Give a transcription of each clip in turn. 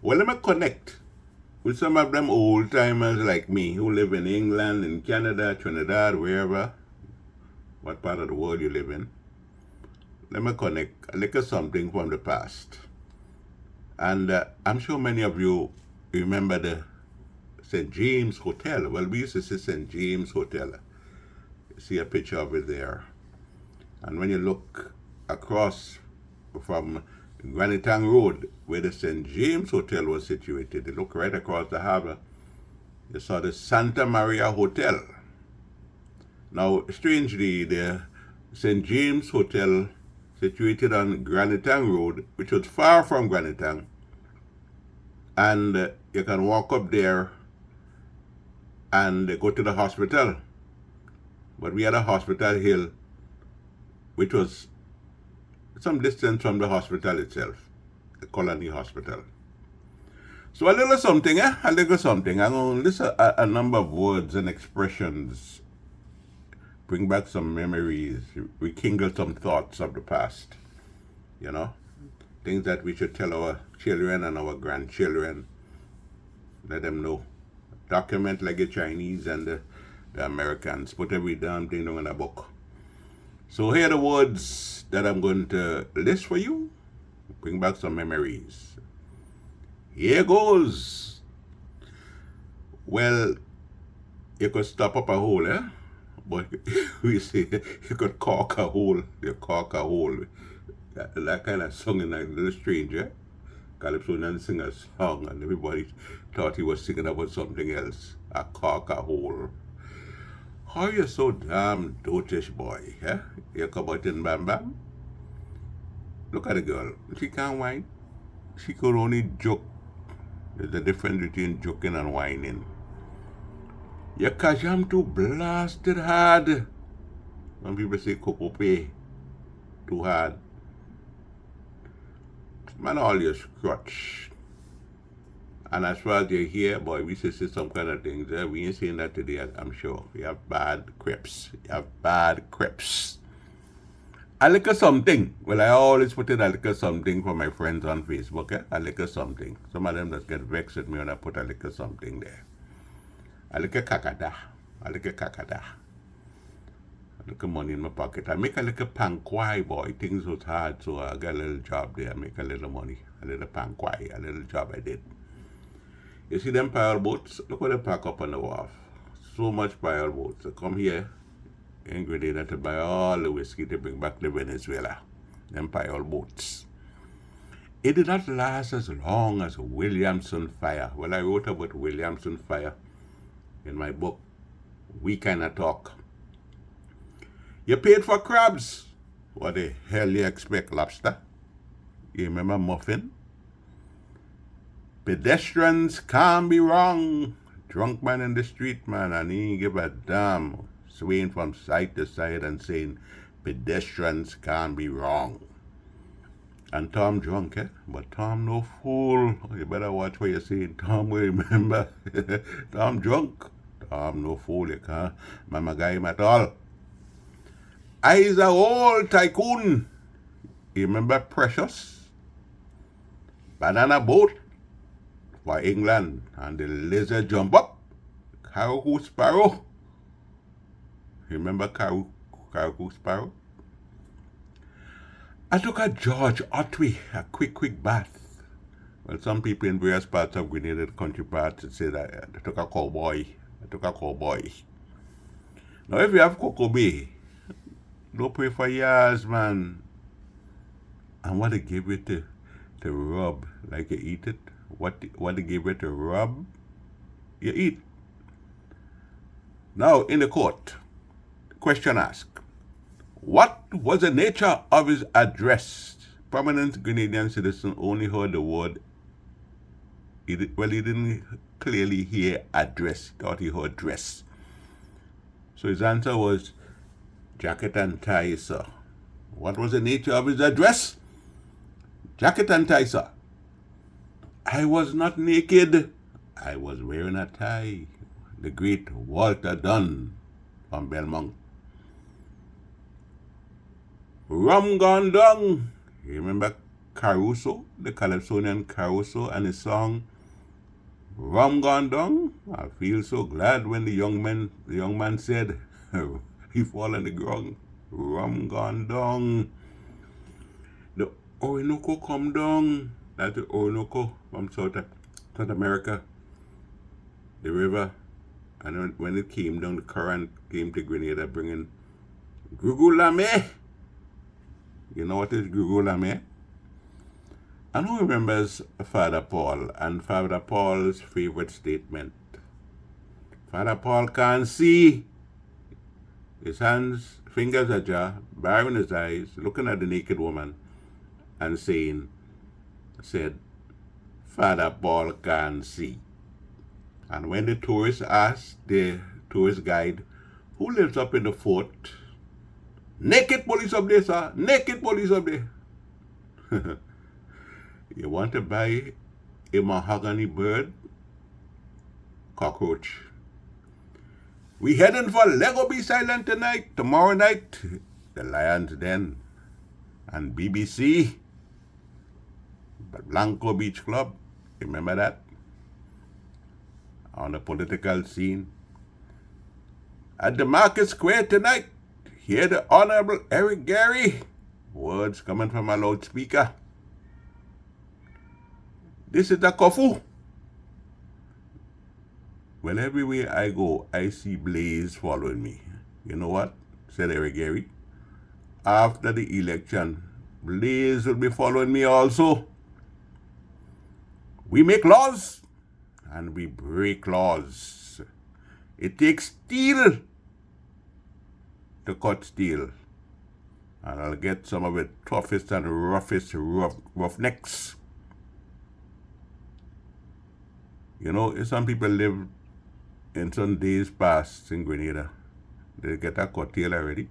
Well, let me connect with some of them old timers like me who live in England, in Canada, Trinidad, wherever, what part of the world you live in. Let me connect a little something from the past. And I'm sure many of you remember the St. James Hotel. Well, we used to see St. James Hotel. You see a picture of it there. And when you look across from Granitang Road, where the St. James Hotel was situated, you look right across the harbor, you saw the Santa Maria Hotel. Now, strangely, the St. James Hotel, situated on Granitang Road, which was far from Granitang, and you can walk up there and go to the hospital. But we had a hospital hill, which was some distance from the hospital itself, the Colony Hospital. So a little something, a little something. I'm going to list a number of words and expressions, bring back some memories, rekindle some thoughts of the past, you know, things that we should tell our children and our grandchildren, let them know. Document like the Chinese and the Americans, put every damn thing down in a book. So here are the words that I'm going to list for you, bring back some memories. Here goes. Well, you could stop up a hole, but we say you could cork a hole. You cork a hole. That kind of song in a little strange, Calypsonian sing a song and everybody thought he was singing about something else. A cork a hole. How you so damn dotish, boy, You come out in Bam Bam. Look at the girl. She can't whine. She could only joke. There's a difference between joking and whining. You catch him too blasted hard. Some people say cocoa pay too hard. Man, all your scratch. And as far as you're here, boy, we say some kind of things. We ain't saying that today, I'm sure. You have bad crips. You have bad crips. I like a something. Well, I always put in a little something for my friends on Facebook. A little something. Some of them just get vexed at me when I put a little something there. A little kakada. A little kakada. A little money in my pocket. I make a little pankwai, boy. Things was hard, so I got a little job there. I make a little money. A little pankwai. A little job I did. You see them pile boats? Look what they pack up on the wharf. So much pile boats. They come here in Grenada to buy all the whiskey to bring back to Venezuela. Them pile boats. It did not last as long as Williamson Fire. Well, I wrote about Williamson Fire in my book, We Kinda Talk. You paid for crabs. What the hell you expect, lobster? You remember muffin? Pedestrians can't be wrong. Drunk man in the street, man, and he ain't give a damn. Swaying from side to side and saying, pedestrians can't be wrong. And Tom drunk, But Tom no fool. You better watch what you're saying. Tom will remember. Tom drunk. Tom no fool, you can't mama guy him at all. I's a old tycoon. You remember Precious? Banana boat for England, and the lizard jump up. Caribou Sparrow. Remember Caribou Sparrow? I took a George Otway, a quick bath. Well, some people in various parts of Grenada, the country parts, say that I took a cowboy. Now, if you have Cocoa Bay, don't pray for years, man. And what they give it to rub, like you eat it. What they give it to rub, you eat. Now, in the court, question asked, what was the nature of his address? Prominent Grenadian citizen only heard the word, he didn't clearly hear address, he thought he heard dress. So his answer was, jacket and tie, sir. What was the nature of his address? Jacket and tie, sir. I was not naked. I was wearing a tie. The great Walter Dunn from Belmont. Rum gone down. You remember Caruso, the Calypsonian Caruso, and his song Rum Gone Down. I feel so glad when the young man said, he fall on the ground. Rum gone down. The Orinoco come down. That's the Orinoco from South America. The river. And when it came down, the current came to Grenada bringing Grugulame. You know what is Grugulame? And who remembers Father Paul and Father Paul's favorite statement? Father Paul can't see. His hands, fingers ajar, barring his eyes, looking at the naked woman and said, Father Paul can't see. And when the tourists asked the tourist guide, who lives up in the fort? Naked police up there, sir. Naked police up there. You want to buy a mahogany bird? Cockroach. We heading for Lego Beach Island tonight. Tomorrow night, the Lions Den and BBC, Blanco Beach Club. Remember that? On the political scene. At the Market Square tonight, hear the Honorable Eric Gary. Words coming from a loudspeaker. This is the Kofu. Well, everywhere I go, I see Blaze following me. You know what? Said Eric Gary. After the election, Blaze will be following me also. We make laws and we break laws. It takes steel to cut steel. And I'll get some of the toughest and roughest roughnecks. You know, some people live in some days past in Grenada. They get a cocktail already.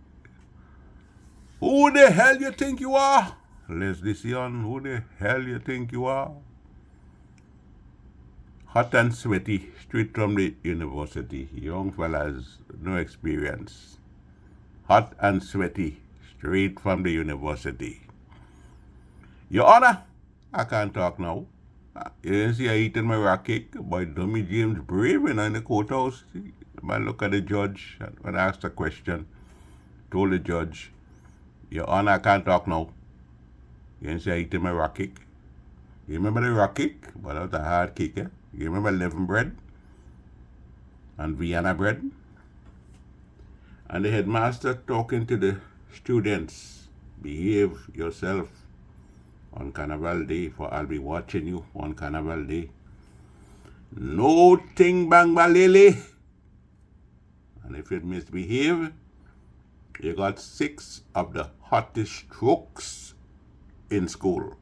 Who the hell you think you are? Leslie Sion, who the hell you think you are? Hot and sweaty, straight from the university. Young fellas, no experience. Hot and sweaty, straight from the university. Your Honor, I can't talk now. You didn't see I eating my rock cake by Dummy James Braven in the courthouse. Man, look at the judge when I asked a question. Told the judge, Your Honor, I can't talk now. You didn't see I eating my rock cake. You remember the rock cake? But that was a hard cake, eh? You remember leaven bread? And Vienna bread? And the headmaster talking to the students, behave yourself on Carnival Day, for I'll be watching you on Carnival Day. No ting bang balele. And if you misbehave, you got 6 of the hottest strokes in school.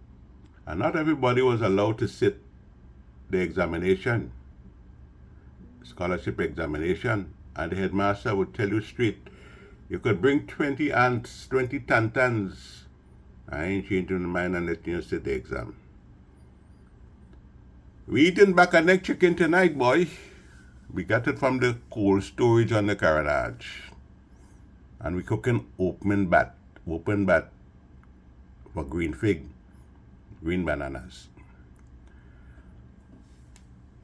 And not everybody was allowed to sit the examination, scholarship examination. And the headmaster would tell you straight, you could bring 20 ants, 20 tantans. I ain't changing my mind and letting you sit the exam. We eating back a neck chicken tonight, boy. We got it from the cold storage on the carriage. And we cooking open bat for green fig, green bananas.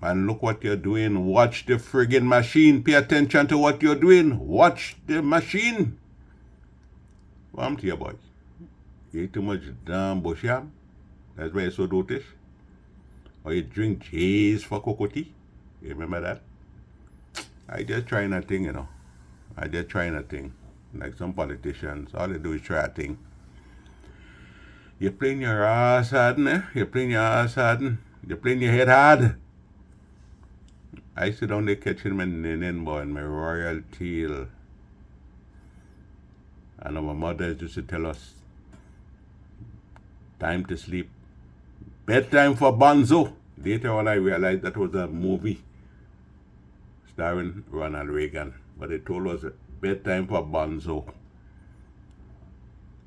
Man, look what you're doing. Watch the friggin' machine. Pay attention to what you're doing. Watch the machine. Well, I'm to you, boy. You eat too much damn bush yam. That's why you're so dotish. Or you drink J's for cocoa-tea. You remember that? I just trying a thing, you know. I just trying a thing. Like some politicians, all they do is try a thing. You're playing your ass hard, eh? You're playing your ass hard. You're playing your head hard. I sit down there catching my ninin, boy, and my royal tail. And our mothers used to tell us, time to sleep. Bedtime for Bonzo. Later on I realized that was a movie starring Ronald Reagan. But they told us bedtime for Bonzo.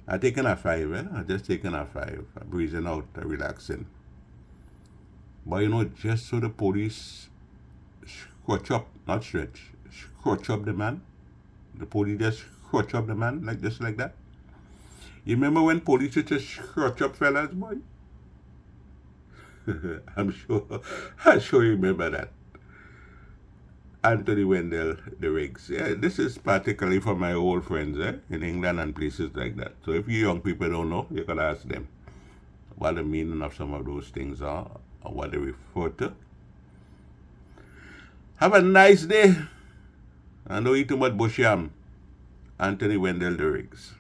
I taking a 5, eh? I just taking a 5. I'm breathing out, relaxing. But you know, just so the police scratch up, not stretch, scratch up the man. The police just scratch up the man, just like that. You remember when police used to scratch up fellas, boy? I'm sure you remember that. Anthony Wendell, the Riggs. Yeah, this is particularly for my old friends in England and places like that. So if you young people don't know, you can ask them what the meaning of some of those things are or what they refer to. Have a nice day. And don't eat too much bush yam. Anthony Wendell, the Riggs.